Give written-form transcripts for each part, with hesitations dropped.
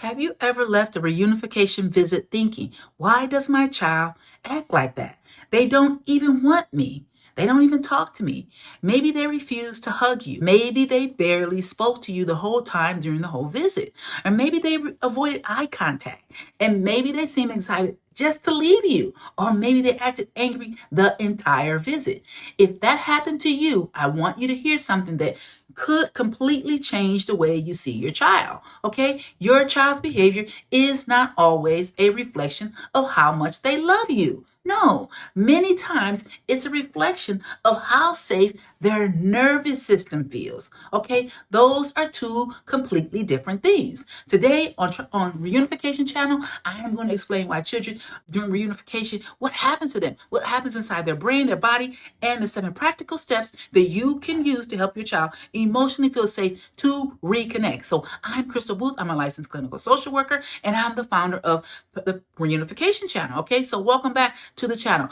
Have you ever left a reunification visit thinking, why does my child act like that? They don't even want me. They don't even talk to me. Maybe they refuse to hug you. Maybe they barely spoke to you the whole time during the whole visit. Or maybe they avoided eye contact. And maybe they seem excited just to leave you. Or maybe they acted angry the entire visit. If that happened to you, I want you to hear something that could completely change the way you see your child. Okay? Your child's behavior is not always a reflection of how much they love you. No, many times it's a reflection of how safe their nervous system feels. Okay, those are two completely different things. Today on Reunification channel, I am going to explain why children during reunification, what happens to them, what happens inside their brain, their body, and the 7 practical steps that you can use to help your child emotionally feel safe to reconnect. So I'm Crystal Booth. I'm a licensed clinical social worker, and I'm the founder of the Reunification channel. Okay, so welcome back to the channel.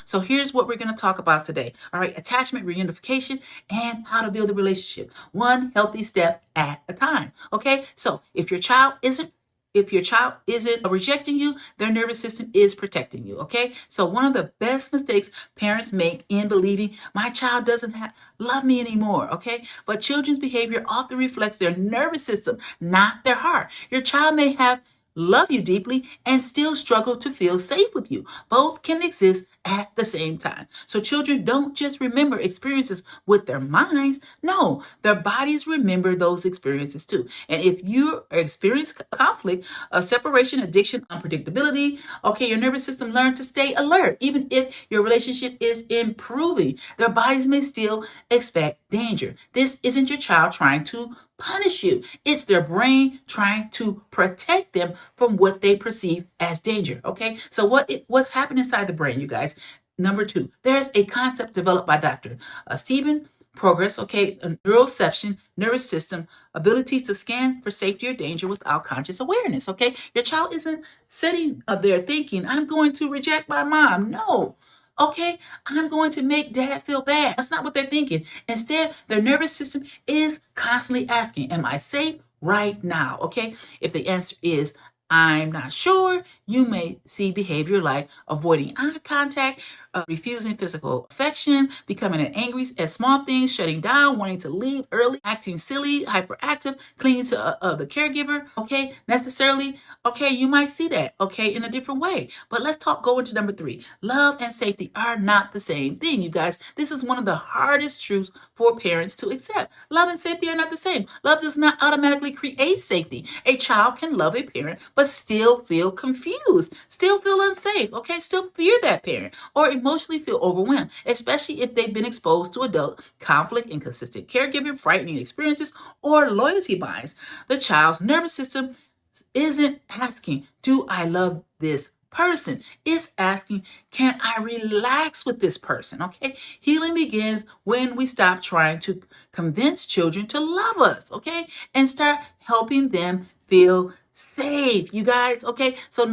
So here's what we're going to talk about today. All right, attachment, reunification, and how to build a relationship, one healthy step at a time. Okay, so if your child isn't rejecting you, their nervous system is protecting you. Okay, so one of the best mistakes parents make in believing my child doesn't love me anymore. Okay, but children's behavior often reflects their nervous system, not their heart. Your child may love you deeply and still struggle to feel safe with you. Both can exist at the same time. So children don't just remember experiences with their minds. No, their bodies remember those experiences too. And if you experience conflict, separation, addiction, unpredictability, okay, your nervous system learns to stay alert. Even if your relationship is improving, their bodies may still expect danger. This isn't your child trying to punish you. It's their brain trying to protect them from what they perceive as danger. Okay, so what's happening inside the brain, you guys? Number 2, there's a concept developed by Dr. Stephen Progress, okay, a neuroception, nervous system, ability to scan for safety or danger without conscious awareness. Okay, your child isn't sitting there thinking, I'm going to reject my mom. No. Okay, I'm going to make dad feel bad. That's not what they're thinking. Instead, their nervous system is constantly asking, am I safe right now? Okay, if the answer is, I'm not sure, you may see behavior like avoiding eye contact, refusing physical affection, becoming angry at small things, shutting down, wanting to leave early, acting silly, hyperactive, clinging to the caregiver. Okay, necessarily. Okay, you might see that, okay, in a different way. But let's go into number 3. Love and safety are not the same thing, you guys. This is one of the hardest truths for parents to accept. Love and safety are not the same. Love does not automatically create safety. A child can love a parent, but still feel confused, still feel unsafe, okay, still fear that parent, or emotionally feel overwhelmed, especially if they've been exposed to adult conflict, inconsistent caregiving, frightening experiences, or loyalty binds. The child's nervous system isn't asking, do I love this person? It's asking, can I relax with this person? Okay, healing begins when we stop trying to convince children to love us, okay, and start helping them feel safe, you guys. Okay, so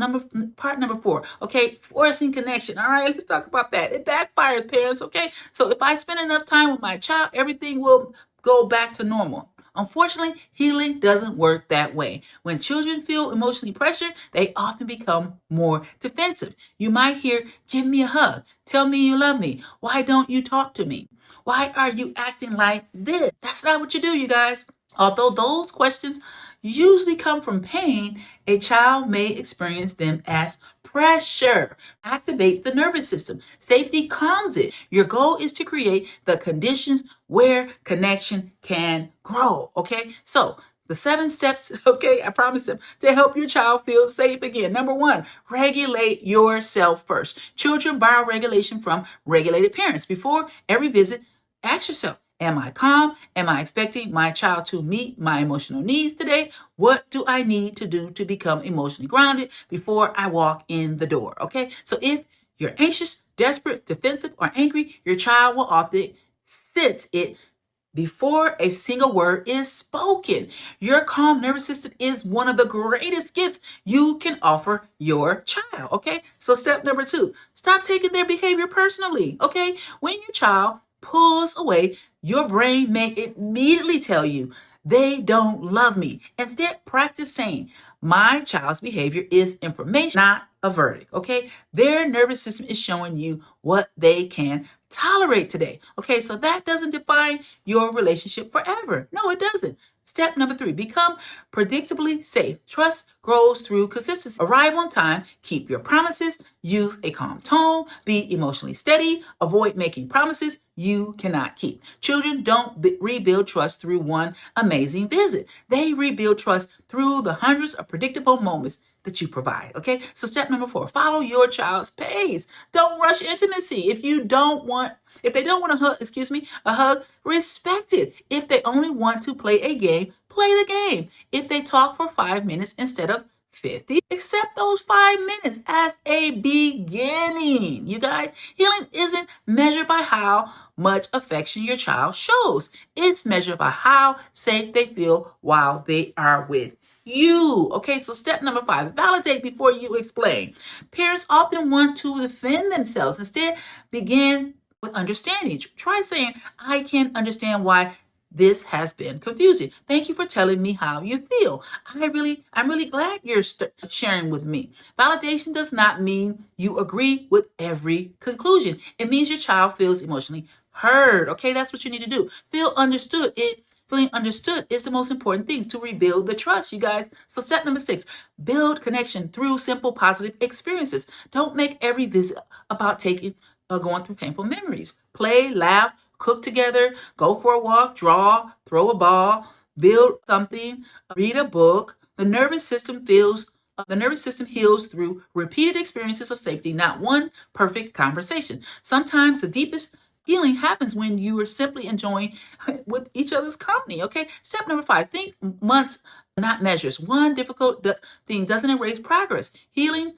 part number 4, okay, forcing connection. All right, let's talk about that. It backfires, parents. Okay, so if I spend enough time with my child, everything will go back to normal. Unfortunately, healing doesn't work that way. When children feel emotionally pressured, they often become more defensive. You might hear, give me a hug, tell me you love me, why don't you talk to me? Why are you acting like this? That's not what you do, you guys. Although those questions usually come from pain, a child may experience them as pressure. Activate the nervous system. Safety calms it. Your goal is to create the conditions where connection can grow. Okay, so the 7 steps, okay, I promise them, to help your child feel safe again. Number 1, regulate yourself first. Children borrow regulation from regulated parents. Before every visit, ask yourself, am I calm? Am I expecting my child to meet my emotional needs today? What do I need to do to become emotionally grounded before I walk in the door? Okay, so if you're anxious, desperate, defensive, or angry, your child will often sense it before a single word is spoken. Your calm nervous system is one of the greatest gifts you can offer your child. Okay, so step number 2, stop taking their behavior personally. Okay, when your child pulls away, your brain may immediately tell you they don't love me. Instead, practice saying, my child's behavior is information, not a verdict. Okay, their nervous system is showing you what they can tolerate today. Okay, so that doesn't define your relationship forever. No, it doesn't. Step number 3, become predictably safe. Trust grows through consistency. Arrive on time, keep your promises, use a calm tone, be emotionally steady, avoid making promises you cannot keep. Children don't rebuild trust through one amazing visit. They rebuild trust through the hundreds of predictable moments that you provide. Okay, so step number 4, follow your child's pace. Don't rush intimacy. If they don't want a hug, respect it. If they only want to play a game, play the game. If they talk for 5 minutes instead of 50, accept those 5 minutes as a beginning. You guys, healing isn't measured by how much affection your child shows. It's measured by how safe they feel while they are with you. Okay, so step number 5, validate before you explain. Parents often want to defend themselves. Instead, begin with understanding. Try saying, I can understand why this has been confusing. Thank you for telling me how you feel. I'm really glad you're sharing with me. Validation does not mean you agree with every conclusion. It means your child feels emotionally heard. Okay, that's what you need to do. Feel understood. Feeling understood is the most important thing to rebuild the trust, you guys. So step number 6, build connection through simple positive experiences. Don't make every visit about going through painful memories. Play, laugh, cook together, go for a walk, draw, throw a ball, build something, read a book. The nervous system heals through repeated experiences of safety, not one perfect conversation. Sometimes the deepest healing happens when you are simply enjoying with each other's company. Okay. Step number 5, think months, not measures. One difficult thing doesn't erase progress. Healing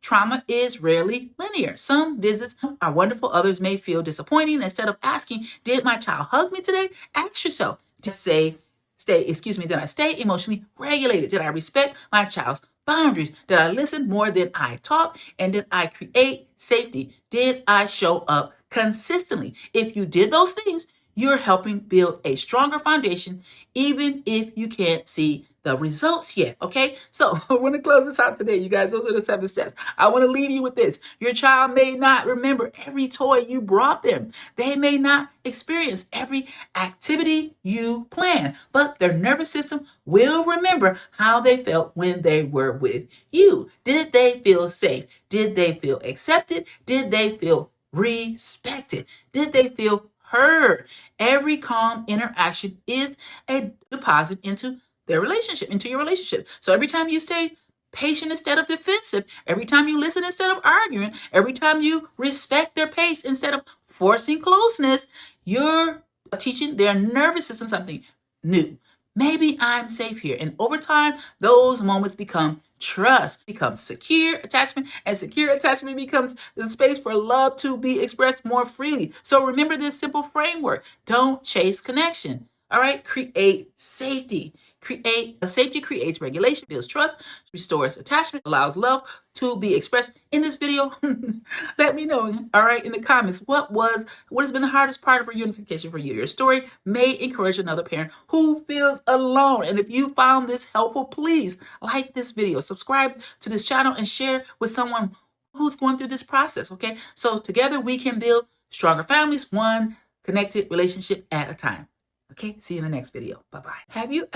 trauma is rarely linear. Some visits are wonderful. Others may feel disappointing. Instead of asking, did my child hug me today? Ask yourself, did I stay emotionally regulated? Did I respect my child's boundaries? Did I listen more than I talk? And did I create safety? Did I show up consistently? If you did those things, you're helping build a stronger foundation, even if you can't see the results yet. Okay, so I want to close this out today, you guys. Those are the 7 steps. I want to leave you with this. Your child may not remember every toy you brought them. They may not experience every activity you planned, but their nervous system will remember how they felt when they were with you. Did they feel safe? Did they feel accepted? Did they feel respected? Did they feel heard? Every calm interaction is a deposit into your relationship. So every time you stay patient instead of defensive, every time you listen instead of arguing, every time you respect their pace instead of forcing closeness, you're teaching their nervous system something new. Maybe I'm safe here. And over time, those moments become trust, becomes secure attachment, and secure attachment becomes the space for love to be expressed more freely. So remember this simple framework. Don't chase connection. All right, create safety. Safety creates regulation, builds trust, restores attachment, allows love to be expressed. In this video, let me know, all right, in the comments, what has been the hardest part of reunification for you? Your story may encourage another parent who feels alone. And if you found this helpful, please like this video, subscribe to this channel, and share with someone who's going through this process, okay? So together we can build stronger families, one connected relationship at a time. Okay, see you in the next video. Bye-bye. Have you